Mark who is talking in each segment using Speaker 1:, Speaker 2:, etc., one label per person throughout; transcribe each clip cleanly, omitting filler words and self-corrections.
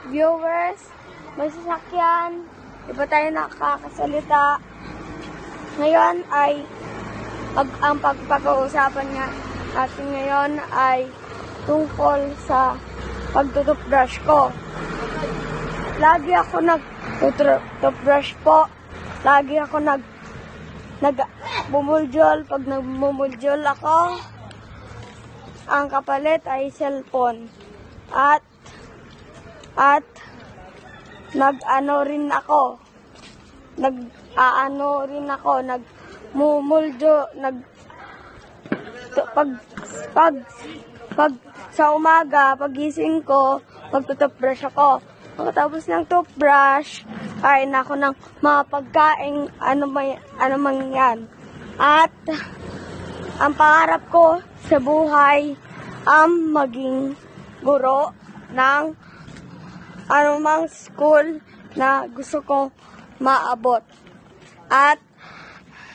Speaker 1: viewers, may sasakyan, di ba tayo nakakasalita? Ngayon ay, ang pagpag-uusapan nga natin ngayon ay tungkol sa pagtutupbrush ko. Lagi ako nag-toothbrush po. Lagi ako bumuljol. Pag nagbumuljol ako, ang kapalit ay cellphone. At nag-ano rin ako. Nagmumuljo, pag sa umaga, pagising ko, magtutupbrush ako. Pagkatapos ng toothbrush, kain ako ng mga pagkain, ano man yan. At ang pangarap ko sa buhay, ang maging guro ng anumang school na gusto kong maabot. At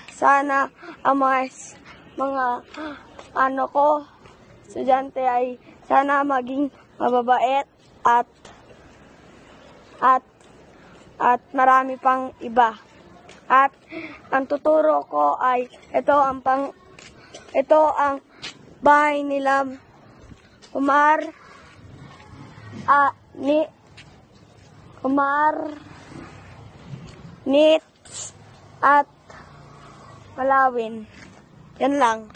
Speaker 1: sana ang mga estudyante ay sana maging mababait at marami pang iba. At ang tuturo ko ay ito ang bahay nila Umar Nits at Malawin. Yan lang.